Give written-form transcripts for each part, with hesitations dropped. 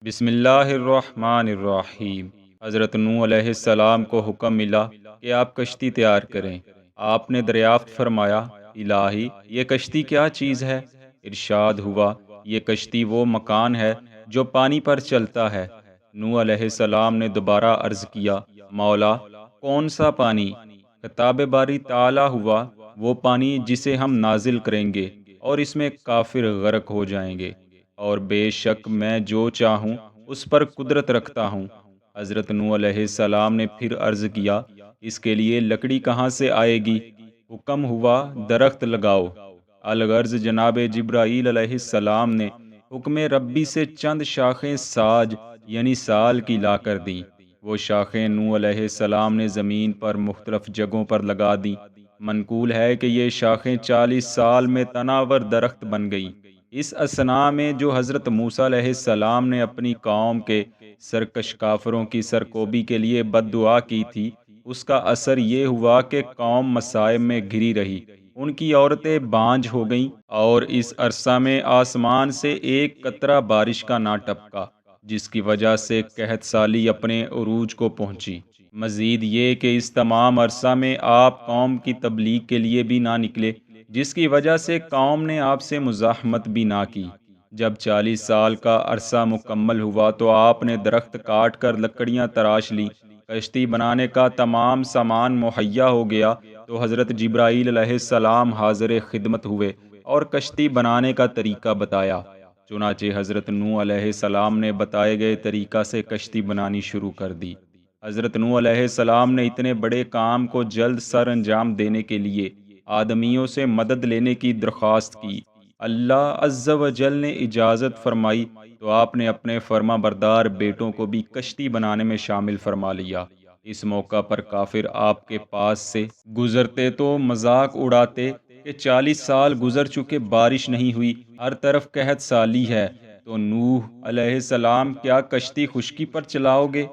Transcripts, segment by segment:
بسم اللہ الرحمن الرحیم۔ حضرت نوح علیہ السلام کو حکم ملا کہ آپ کشتی تیار کریں۔ آپ نے دریافت فرمایا، الہی یہ کشتی کیا چیز ہے؟ ارشاد ہوا، یہ کشتی وہ مکان ہے جو پانی پر چلتا ہے۔ نوح علیہ السلام نے دوبارہ عرض کیا، مولا کون سا پانی؟ خطاب باری تعالی ہوا، وہ پانی جسے ہم نازل کریں گے اور اس میں کافر غرق ہو جائیں گے، اور بے شک میں جو چاہوں اس پر قدرت رکھتا ہوں۔ حضرت نوح علیہ السلام نے پھر عرض کیا، اس کے لیے لکڑی کہاں سے آئے گی؟ حکم ہوا، درخت لگاؤ۔ الغرض جناب جبرائیل علیہ السلام نے حکم ربی سے چند شاخیں ساج یعنی سال کی لا کر دیں۔ وہ شاخیں نوح علیہ السلام نے زمین پر مختلف جگہوں پر لگا دیں۔ منقول ہے کہ یہ شاخیں 40 سال میں تناور درخت بن گئیں۔ اس اثناء میں جو حضرت موسیٰ علیہ السلام نے اپنی قوم کے سرکش کافروں کی سرکوبی کے لیے بد دعا کی تھی، اس کا اثر یہ ہوا کہ قوم مصائب میں گھری رہی، ان کی عورتیں بانجھ ہو گئیں، اور اس عرصہ میں آسمان سے ایک قطرہ بارش کا نہ ٹپکا، جس کی وجہ سے قحط سالی اپنے عروج کو پہنچی۔ مزید یہ کہ اس تمام عرصہ میں آپ قوم کی تبلیغ کے لیے بھی نہ نکلے، جس کی وجہ سے قوم نے آپ سے مزاحمت بھی نہ کی۔ جب 40 سال کا عرصہ مکمل ہوا تو آپ نے درخت کاٹ کر لکڑیاں تراش لی، کشتی بنانے کا تمام سامان مہیا ہو گیا تو حضرت جبرائیل علیہ السلام حاضر خدمت ہوئے اور کشتی بنانے کا طریقہ بتایا۔ چنانچہ حضرت نوح علیہ السلام نے بتائے گئے طریقہ سے کشتی بنانی شروع کر دی۔ حضرت نوح علیہ السلام نے اتنے بڑے کام کو جلد سر انجام دینے کے لیے آدمیوں سے مدد لینے کی درخواست کی۔ اللہ عز و جل نے اجازت فرمائی تو آپ نے اپنے فرما بردار بیٹوں کو بھی کشتی بنانے میں شامل فرما لیا۔ اس موقع پر کافر آپ کے پاس سے گزرتے تو مذاق اڑاتے کہ 40 سال گزر چکے، بارش نہیں ہوئی، ہر طرف قحط سالی ہے، تو نوح علیہ السلام کیا کشتی خشکی پر چلاؤ گے؟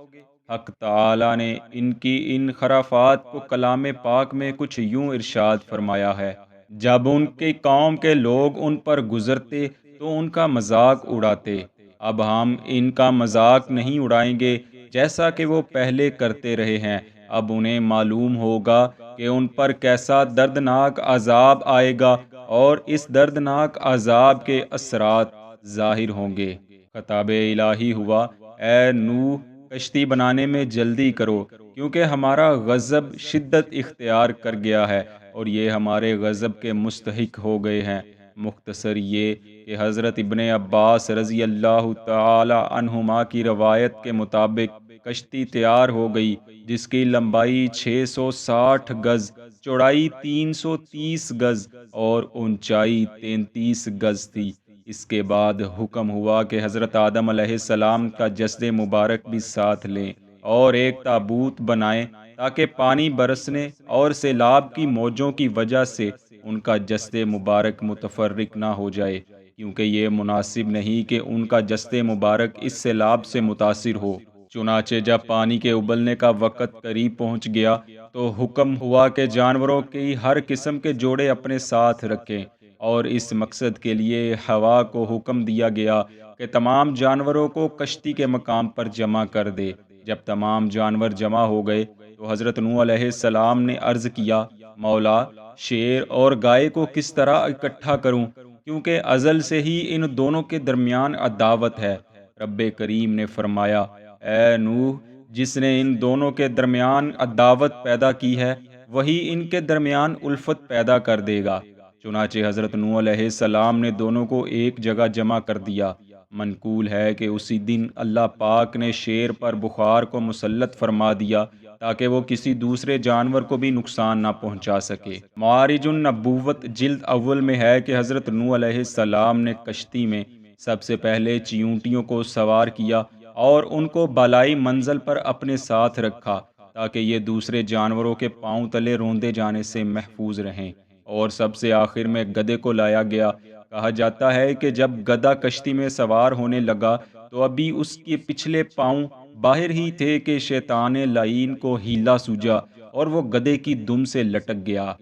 حق تعالی نے ان کی ان خرافات کو کلام پاک میں کچھ یوں ارشاد فرمایا ہے، جب ان کی قوم کے لوگ ان پر گزرتے تو ان کا مذاق اڑاتے، اب ہم ان کا مذاق نہیں اڑائیں گے جیسا کہ وہ پہلے کرتے رہے ہیں۔ اب انہیں معلوم ہوگا کہ ان پر کیسا دردناک عذاب آئے گا، اور اس دردناک عذاب کے اثرات ظاہر ہوں گے۔ خطاب الہی ہوا، اے نوح کشتی بنانے میں جلدی کرو، کیونکہ ہمارا غضب شدت اختیار کر گیا ہے اور یہ ہمارے غضب کے مستحق ہو گئے ہیں۔ مختصر یہ کہ حضرت ابن عباس رضی اللہ تعالی عنہما کی روایت کے مطابق کشتی تیار ہو گئی، جس کی لمبائی 660 گز، چوڑائی 330 گز اور اونچائی 33 گز تھی۔ اس کے بعد حکم ہوا کہ حضرت آدم علیہ السلام کا جسد مبارک بھی ساتھ لیں اور ایک تابوت بنائیں، تاکہ پانی برسنے اور سیلاب کی موجوں کی وجہ سے ان کا جسد مبارک متفرق نہ ہو جائے، کیونکہ یہ مناسب نہیں کہ ان کا جسد مبارک اس سیلاب سے متاثر ہو۔ چنانچہ جب پانی کے ابلنے کا وقت قریب پہنچ گیا تو حکم ہوا کہ جانوروں کی ہر قسم کے جوڑے اپنے ساتھ رکھیں، اور اس مقصد کے لیے ہوا کو حکم دیا گیا کہ تمام جانوروں کو کشتی کے مقام پر جمع کر دے۔ جب تمام جانور جمع ہو گئے تو حضرت نوح علیہ السلام نے عرض کیا، مولا شیر اور گائے کو کس طرح اکٹھا کروں، کیونکہ ازل سے ہی ان دونوں کے درمیان عداوت ہے۔ رب کریم نے فرمایا، اے نوح جس نے ان دونوں کے درمیان عداوت پیدا کی ہے، وہی ان کے درمیان الفت پیدا کر دے گا۔ چنانچہ حضرت نوح علیہ السلام نے دونوں کو ایک جگہ جمع کر دیا۔ منقول ہے کہ اسی دن اللہ پاک نے شیر پر بخار کو مسلط فرما دیا تاکہ وہ کسی دوسرے جانور کو بھی نقصان نہ پہنچا سکے۔ معارج النبوت جلد اول میں ہے کہ حضرت نوح علیہ السلام نے کشتی میں سب سے پہلے چیونٹیوں کو سوار کیا اور ان کو بالائی منزل پر اپنے ساتھ رکھا تاکہ یہ دوسرے جانوروں کے پاؤں تلے روندے جانے سے محفوظ رہیں، اور سب سے آخر میں گدھے کو لایا گیا۔ کہا جاتا ہے کہ جب گدھا کشتی میں سوار ہونے لگا تو ابھی اس کے پچھلے پاؤں باہر ہی تھے کہ شیطان لعین کو ہیلا سوجا اور وہ گدھے کی دم سے لٹک گیا۔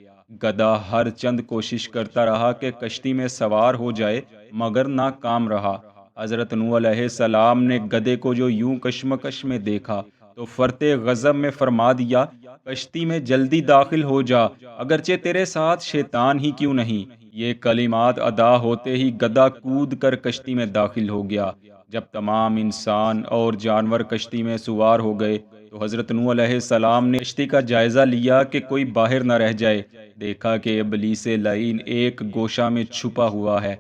گدھا ہر چند کوشش کرتا رہا کہ کشتی میں سوار ہو جائے، مگر ناکام رہا۔ حضرت نوح علیہ السلام نے گدھے کو جو یوں کشمکش میں دیکھا تو فرتے غضب میں فرما دیا، کشتی میں جلدی داخل ہو جا، اگرچہ تیرے ساتھ شیطان ہی کیوں نہیں۔ یہ کلمات ادا ہوتے ہی گدھا کود کر کشتی میں داخل ہو گیا۔ جب تمام انسان اور جانور کشتی میں سوار ہو گئے تو حضرت نوح علیہ السلام نے کشتی کا جائزہ لیا کہ کوئی باہر نہ رہ جائے۔ دیکھا کہ ابلیس لعین ایک گوشہ میں چھپا ہوا ہے۔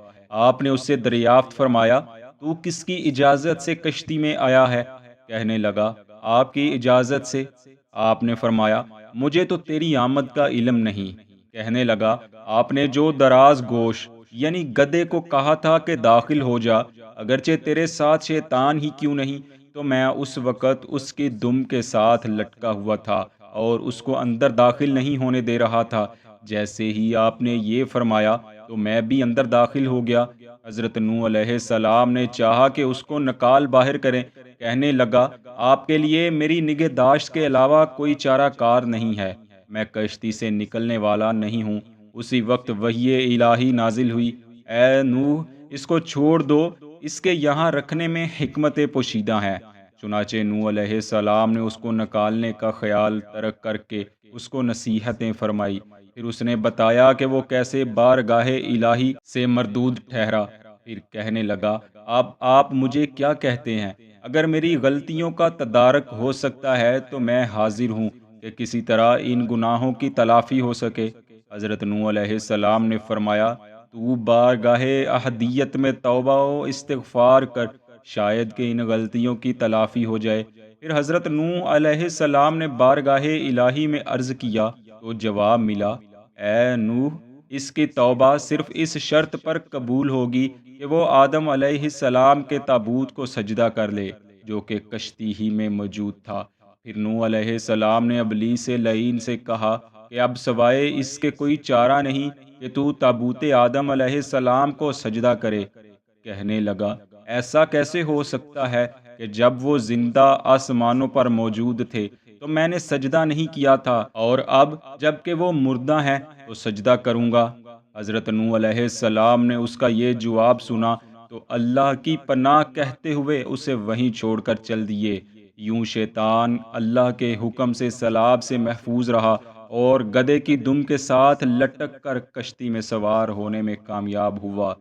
آپ نے اس سے دریافت فرمایا، تو کس کی اجازت سے کشتی میں آیا ہے؟ کہنے لگا، آپ کی اجازت سے۔ آپ نے فرمایا، مجھے تو تیری آمد کا علم نہیں۔ کہنے لگا، آپ نے جو دراز گوش یعنی گدھے کو کہا تھا کہ داخل ہو جا، اگرچہ تیرے ساتھ شیطان ہی کیوں نہیں، تو میں اس وقت اس کی دم کے ساتھ لٹکا ہوا تھا اور اس کو اندر داخل نہیں ہونے دے رہا تھا۔ جیسے ہی آپ نے یہ فرمایا تو میں بھی اندر داخل ہو گیا۔ حضرت نوح علیہ السلام نے چاہا کہ اس کو نکال باہر کریں۔ کہنے لگا، آپ کے لیے میری نگہداشت کے علاوہ کوئی چارہ کار نہیں ہے، میں کشتی سے نکلنے والا نہیں ہوں۔ اسی وقت وحی الہی نازل ہوئی، اے نوح، اس کو چھوڑ دو، اس کے یہاں رکھنے میں حکمت پوشیدہ ہے۔ چنانچہ نوح علیہ السلام نے اس کو نکالنے کا خیال ترک کر کے اس کو نصیحتیں فرمائی۔ پھر اس نے بتایا کہ وہ کیسے بارگاہ الہی سے مردود ٹھہرا۔ پھر کہنے لگا، اب آپ مجھے کیا کہتے ہیں؟ اگر میری غلطیوں کا تدارک ہو سکتا ہے تو میں حاضر ہوں کہ کسی طرح ان گناہوں کی تلافی ہو سکے۔ حضرت نوح علیہ السلام نے فرمایا، تو بارگاہ احدیت میں توبہ و استغفار کر، شاید کہ ان غلطیوں کی تلافی ہو جائے۔ پھر حضرت نوح علیہ السلام نے بارگاہ الہی میں عرض کیا تو جواب ملا، اے نوح، اس کی توبہ صرف اس شرط پر قبول ہوگی کہ وہ آدم علیہ السلام کے تابوت کو سجدہ کر لے جو کہ کشتی ہی میں موجود تھا۔ پھر نوح علیہ السلام نے ابلیس لعین سے کہا کہ اب سوائے اس کے کوئی چارہ نہیں کہ تو تابوت آدم علیہ السلام کو سجدہ کرے۔ کہنے لگا، ایسا کیسے ہو سکتا ہے کہ جب وہ زندہ آسمانوں پر موجود تھے تو میں نے سجدہ نہیں کیا تھا، اور اب جب کہ وہ مردہ ہیں تو سجدہ کروں گا؟ حضرت نوح علیہ السلام نے اس کا یہ جواب سنا تو اللہ کی پناہ کہتے ہوئے اسے وہیں چھوڑ کر چل دیے۔ یوں شیطان اللہ کے حکم سے سیلاب سے محفوظ رہا اور گدھے کی دم کے ساتھ لٹک کر کشتی میں سوار ہونے میں کامیاب ہوا۔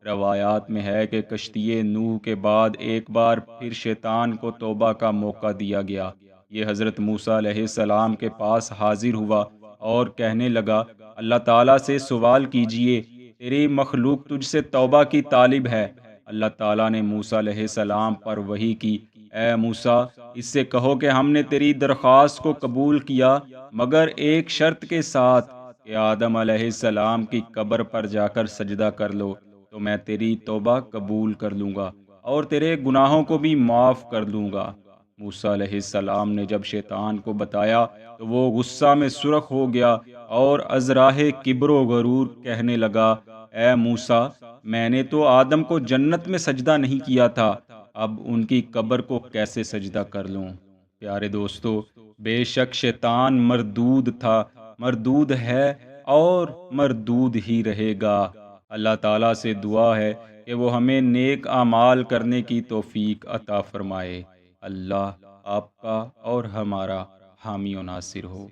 روایات میں ہے کہ کشتی نوح کے بعد ایک بار پھر شیطان کو توبہ کا موقع دیا گیا۔ یہ حضرت موسیٰ علیہ السلام کے پاس حاضر ہوا اور کہنے لگا، اللہ تعالیٰ سے سوال کیجئے، تیری مخلوق تجھ سے توبہ کی طالب ہے۔ اللہ تعالیٰ نے موسیٰ علیہ السلام پر وحی کی، اے موسیٰ، اس سے کہو کہ ہم نے تیری درخواست کو قبول کیا مگر ایک شرط کے ساتھ کہ آدم علیہ السلام کی قبر پر جا کر سجدہ کر لو تو میں تیری توبہ قبول کر لوں گا اور تیرے گناہوں کو بھی معاف کر دوں گا۔ موسیٰ علیہ السلام نے جب شیطان کو بتایا تو وہ غصہ میں سرخ ہو گیا اور از راہ کبر و غرور کہنے لگا، اے موسیٰ، میں نے تو آدم کو جنت میں سجدہ نہیں کیا تھا، اب ان کی قبر کو کیسے سجدہ کر لوں؟ پیارے دوستو، بے شک شیطان مردود تھا، مردود ہے اور مردود ہی رہے گا۔ اللہ تعالیٰ سے دعا ہے کہ وہ ہمیں نیک اعمال کرنے کی توفیق عطا فرمائے۔ اللہ آپ کا اور ہمارا حامی و ناصر ہو۔